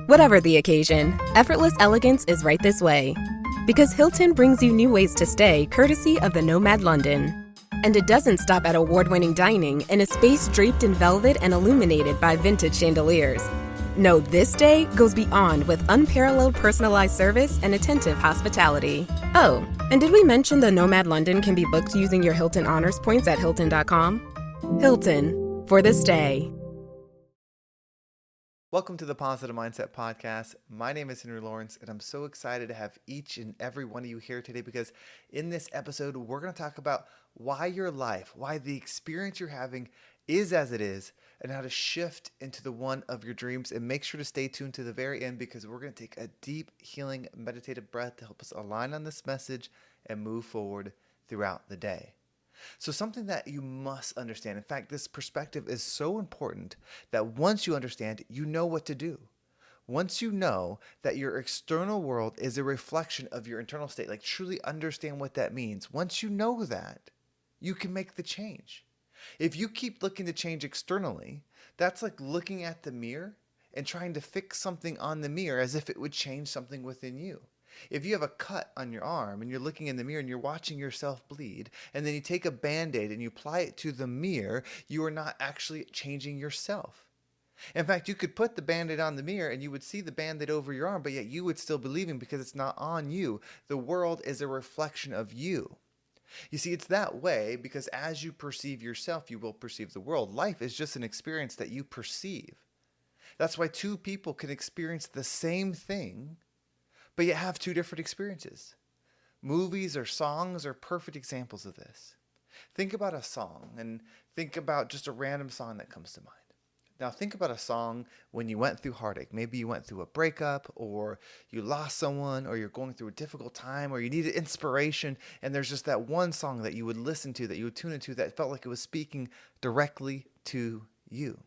Whatever the occasion, effortless elegance is right this way. Because Hilton brings you new ways to stay courtesy of the Nomad London. And it doesn't stop at award-winning dining in a space draped in velvet and illuminated by vintage chandeliers. No, this day goes beyond with unparalleled personalized service and attentive hospitality. Oh, and did we mention the Nomad London can be booked using your Hilton Honors points at Hilton.com? Hilton, for the stay. Welcome to the Positive Mindset Podcast. My name is Henry Lawrence, and I'm so excited to have each and every one of you here today because in this episode, we're going to talk about why your life, why the experience you're having is as it is, and how to shift into the one of your dreams. And make sure to stay tuned to the very end because we're going to take a deep, healing, meditative breath to help us align on this message and move forward throughout the day. So something that you must understand, in fact, this perspective is so important that once you understand, you know what to do. Once you know that your external world is a reflection of your internal state, like truly understand what that means. Once you know that, you can make the change. If you keep looking to change externally, that's like looking at the mirror and trying to fix something on the mirror as if it would change something within you. If you have a cut on your arm and you're looking in the mirror and you're watching yourself bleed, and then you take a Band-Aid and you apply it to the mirror, you are not actually changing yourself. In fact, you could put the Band-Aid on the mirror and you would see the Band-Aid over your arm, but yet you would still be leaving because it's not on you. The world is a reflection of you. You see, it's that way because as you perceive yourself, you will perceive the world. Life is just an experience that you perceive. That's why two people can experience the same thing, but yet have two different experiences. Movies or songs are perfect examples of this. Think about a song and think about just a random song that comes to mind. Now think about a song when you went through heartache. Maybe you went through a breakup, or you lost someone, or you're going through a difficult time, or you needed inspiration, and there's just that one song that you would listen to, that you would tune into, that felt like it was speaking directly to you.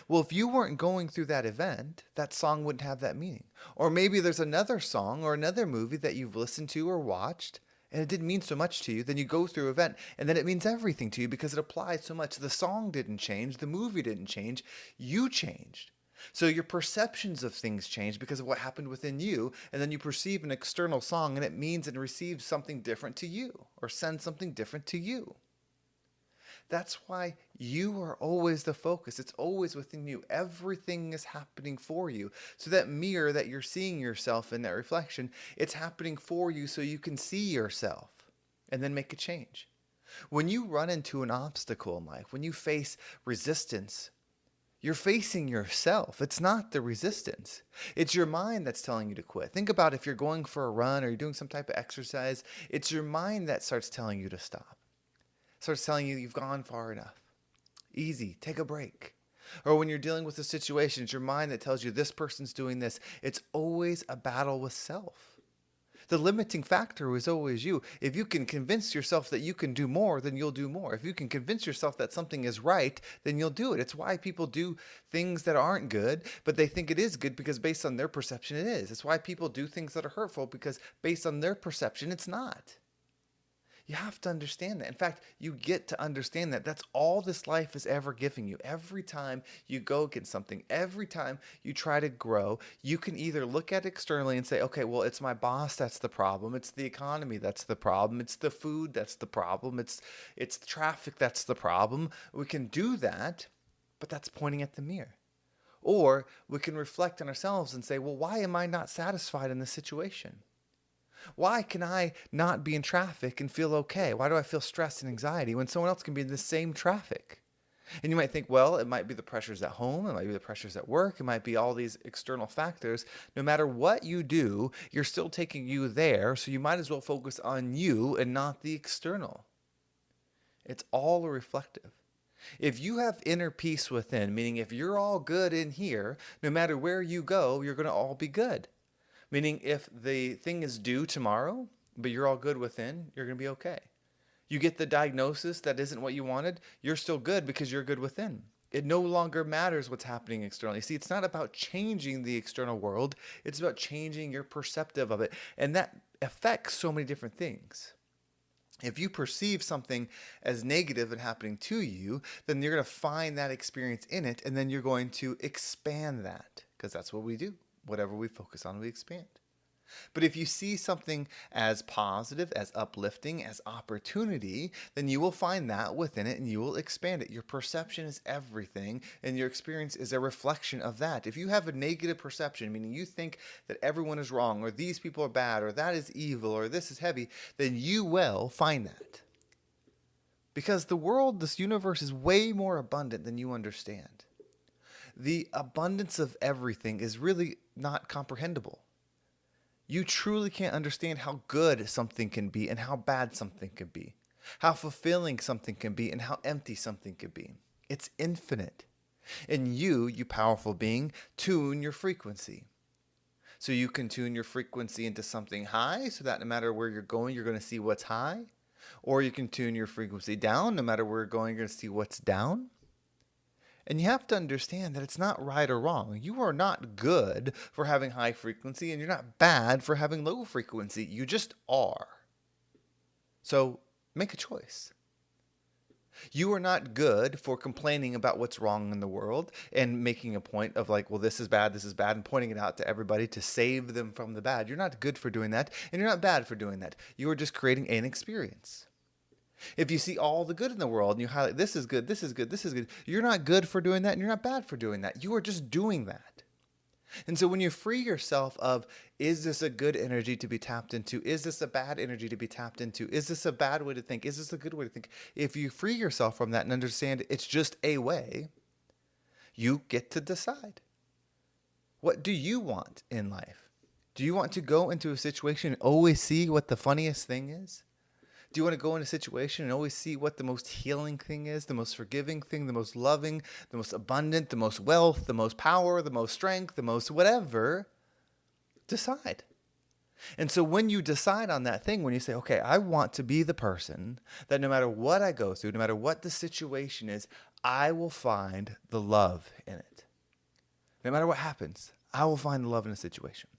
Well, if you weren't going through that event, that song wouldn't have that meaning. Or maybe there's another song or another movie that you've listened to or watched, and it didn't mean so much to you. Then you go through an event, and then it means everything to you because it applies so much. The song didn't change. The movie didn't change. You changed. So your perceptions of things change because of what happened within you, and then you perceive an external song, and it means and receives something different to you or sends something different to you. That's why you are always the focus. It's always within you. Everything is happening for you. So that mirror that you're seeing yourself in, that reflection, it's happening for you so you can see yourself and then make a change. When you run into an obstacle in life, when you face resistance, you're facing yourself. It's not the resistance. It's your mind that's telling you to quit. Think about if you're going for a run or you're doing some type of exercise, it's your mind that starts telling you to stop. Starts telling you you've gone far enough. Easy, take a break. Or when you're dealing with a situation, it's your mind that tells you this person's doing this. It's always a battle with self. The limiting factor is always you. If you can convince yourself that you can do more, then you'll do more. If you can convince yourself that something is right, then you'll do it. It's why people do things that aren't good, but they think it is good because based on their perception it is. It's why people do things that are hurtful because based on their perception it's not. You have to understand that. In fact, you get to understand that. That's all this life is ever giving you. Every time you go against something, every time you try to grow, you can either look at it externally and say, okay, well, it's my boss that's the problem. It's the economy that's the problem. It's the food that's the problem. It's the traffic that's the problem. We can do that, but that's pointing at the mirror. Or we can reflect on ourselves and say, well, why am I not satisfied in this situation? Why can I not be in traffic and feel okay? Why do I feel stress and anxiety when someone else can be in the same traffic? And you might think, well, it might be the pressures at home. It might be the pressures at work. It might be all these external factors. No matter what you do, you're still taking you there. So you might as well focus on you and not the external. It's all reflective. If you have inner peace within, meaning if you're all good in here, no matter where you go, you're going to all be good. Meaning if the thing is due tomorrow, but you're all good within, you're going to be okay. You get the diagnosis that isn't what you wanted, you're still good because you're good within. It no longer matters what's happening externally. See, it's not about changing the external world. It's about changing your perceptive of it. And that affects so many different things. If you perceive something as negative and happening to you, then you're going to find that experience in it, and then you're going to expand that. because that's what we do. Whatever we focus on, we expand. But if you see something as positive, as uplifting, as opportunity, then you will find that within it and you will expand it. Your perception is everything, and your experience is a reflection of that. If you have a negative perception, meaning you think that everyone is wrong, or these people are bad, or that is evil, or this is heavy, then you will find that. Because the world, this universe, is way more abundant than you understand. The abundance of everything is really not comprehensible. You truly can't understand how good something can be and how bad something can be, how fulfilling something can be and how empty something can be. It's infinite. And you powerful being, tune your frequency. So you can tune your frequency into something high so that no matter where you're going to see what's high. Or you can tune your frequency down. No matter where you're going to see what's down. And you have to understand that it's not right or wrong. You are not good for having high frequency, and you're not bad for having low frequency. You just are. So make a choice. You are not good for complaining about what's wrong in the world and making a point of like, well, this is bad, and pointing it out to everybody to save them from the bad. You're not good for doing that, and you're not bad for doing that. You are just creating an experience. If you see all the good in the world and you highlight this is good, this is good, this is good, you're not good for doing that and you're not bad for doing that. You are just doing that. And so when you free yourself of, is this a good energy to be tapped into? Is this a bad energy to be tapped into? Is this a bad way to think? Is this a good way to think? If you free yourself from that and understand it's just a way, you get to decide. What do you want in life? Do you want to go into a situation and always see what the funniest thing is? Do you want to go in a situation and always see what the most healing thing is, the most forgiving thing, the most loving, the most abundant, the most wealth, the most power, the most strength, the most whatever? Decide. And so when you decide on that thing, when you say, okay, I want to be the person that no matter what I go through, no matter what the situation is, I will find the love in it. No matter what happens, I will find the love in a situation.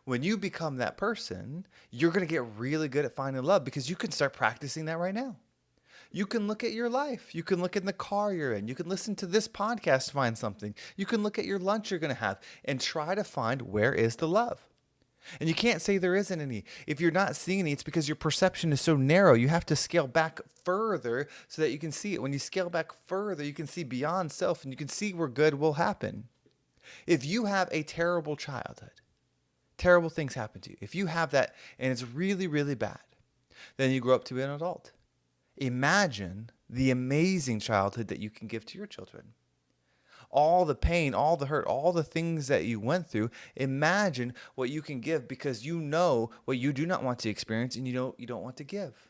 When you become that person, you're going to get really good at finding love because you can start practicing that right now. You can look at your life. You can look in the car you're in. You can listen to this podcast to find something. You can look at your lunch you're going to have and try to find where is the love. And you can't say there isn't any. If you're not seeing any, it's because your perception is so narrow. You have to scale back further so that you can see it. When you scale back further, you can see beyond self and you can see where good will happen. If you have a terrible childhood, terrible things happen to you. If you have that and it's really, really bad, then you grow up to be an adult. Imagine the amazing childhood that you can give to your children. All the pain, all the hurt, all the things that you went through, imagine what you can give because you know what you do not want to experience and you don't want to give.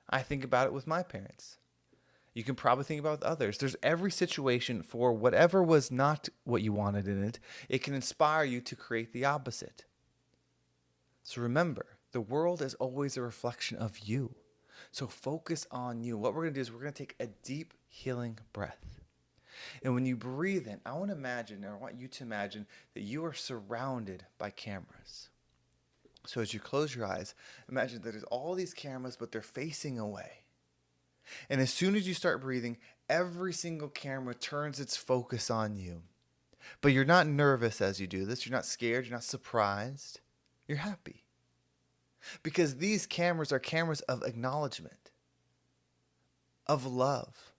I think about it with my parents. You can probably think about others. There's every situation for whatever was not what you wanted in it. It can inspire you to create the opposite. So remember, the world is always a reflection of you. So focus on you. What we're going to do is we're going to take a deep healing breath. And when you breathe in, I want you to imagine that you are surrounded by cameras. So as you close your eyes, imagine that there's all these cameras, but they're facing away. And as soon as you start breathing, every single camera turns its focus on you. But you're not nervous as you do this. You're not scared. You're not surprised. You're happy. Because these cameras are cameras of acknowledgement, of love.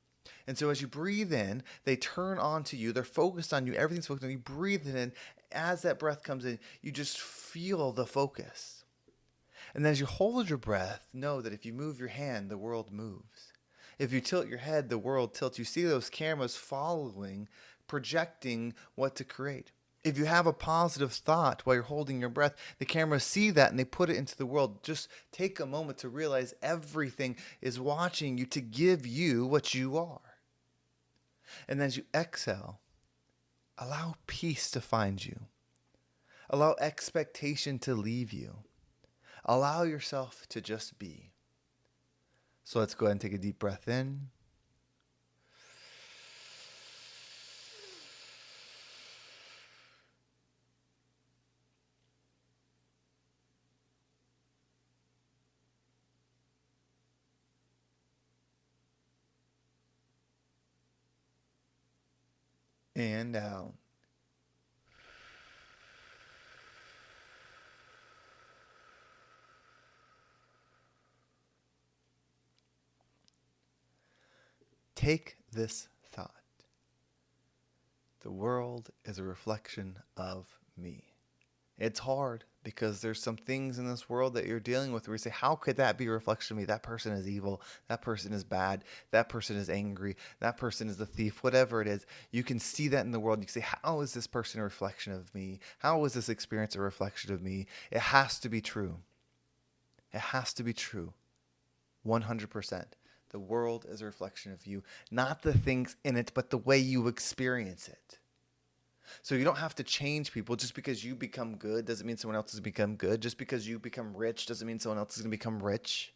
And so as you breathe in, they turn onto you. They're focused on you. Everything's focused on you. You breathe it in. As that breath comes in, you just feel the focus. And then as you hold your breath, know that if you move your hand, the world moves. If you tilt your head, the world tilts. You see those cameras following, projecting what to create. If you have a positive thought while you're holding your breath, the cameras see that and they put it into the world. Just take a moment to realize everything is watching you to give you what you are. And then as you exhale, allow peace to find you. Allow expectation to leave you. Allow yourself to just be. So let's go ahead and take a deep breath in. And out. Take this thought. The world is a reflection of me. It's hard because there's some things in this world that you're dealing with where you say, how could that be a reflection of me? That person is evil. That person is bad. That person is angry. That person is the thief. Whatever it is, you can see that in the world. You can say, how is this person a reflection of me? How is this experience a reflection of me? It has to be true. It has to be true. 100%. The world is a reflection of you, not the things in it, but the way you experience it. So you don't have to change people. Just because you become good doesn't mean someone else has become good. Just because you become rich doesn't mean someone else is going to become rich.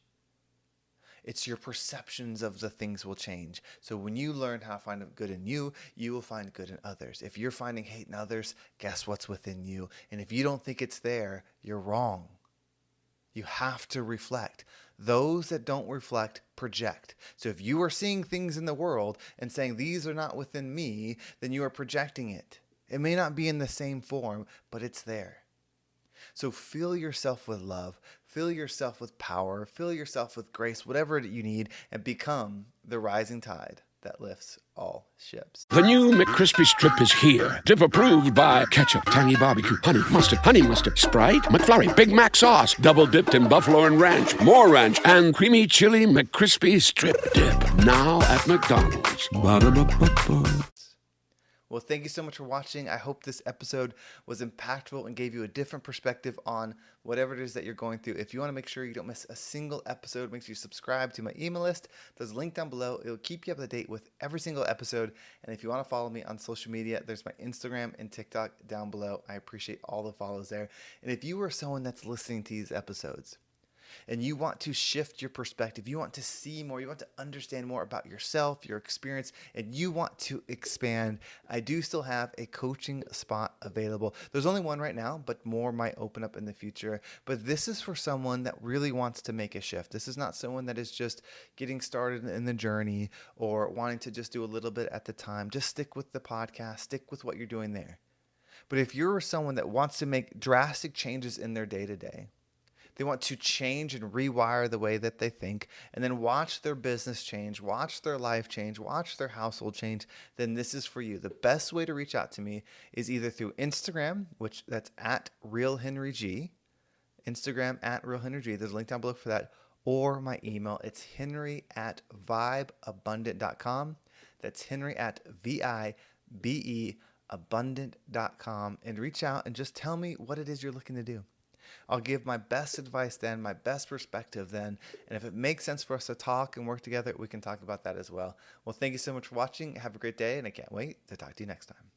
It's your perceptions of the things will change. So when you learn how to find good in you, you will find good in others. If you're finding hate in others, guess what's within you? And if you don't think it's there, you're wrong. You have to reflect. Those that don't reflect project. So if you are seeing things in the world and saying these are not within me, then you are projecting it. It may not be in the same form, but it's there. So fill yourself with love, fill yourself with power, fill yourself with grace, whatever you need, and become the rising tide that lifts all ships. The new McCrispy Strip is here. Dip approved by ketchup, tangy barbecue, honey mustard, Sprite, McFlurry, Big Mac sauce, double dipped in buffalo and ranch, more ranch, and creamy chili McCrispy Strip Dip. Now at McDonald's. Ba-da-ba-ba-ba. Well, thank you so much for watching. I hope this episode was impactful and gave you a different perspective on whatever it is that you're going through. If you want to make sure you don't miss a single episode, make sure you subscribe to my email list. There's a link down below. It'll keep you up to date with every single episode. And if you want to follow me on social media, there's my Instagram and TikTok down below. I appreciate all the follows there. And if you are someone that's listening to these episodes, and you want to shift your perspective, you want to see more, you want to understand more about yourself, your experience, and you want to expand, I do still have a coaching spot available. There's only one right now, but more might open up in the future. But this is for someone that really wants to make a shift. This is not someone that is just getting started in the journey or wanting to just do a little bit at the time. Just stick with the podcast, stick with what you're doing there. But if you're someone that wants to make drastic changes in their day-to-day, they want to change and rewire the way that they think and then watch their business change, watch their life change, watch their household change, then this is for you. The best way to reach out to me is either through Instagram, which that's at RealHenryG, Instagram at RealHenryG. There's a link down below for that, or my email. It's henry@vibeabundant.com. That's henry@vibeabundant.com, and reach out and just tell me what it is you're looking to do. I'll give my best advice then, my best perspective then. And if it makes sense for us to talk and work together, we can talk about that as well. Well, thank you so much for watching. Have a great day, and I can't wait to talk to you next time.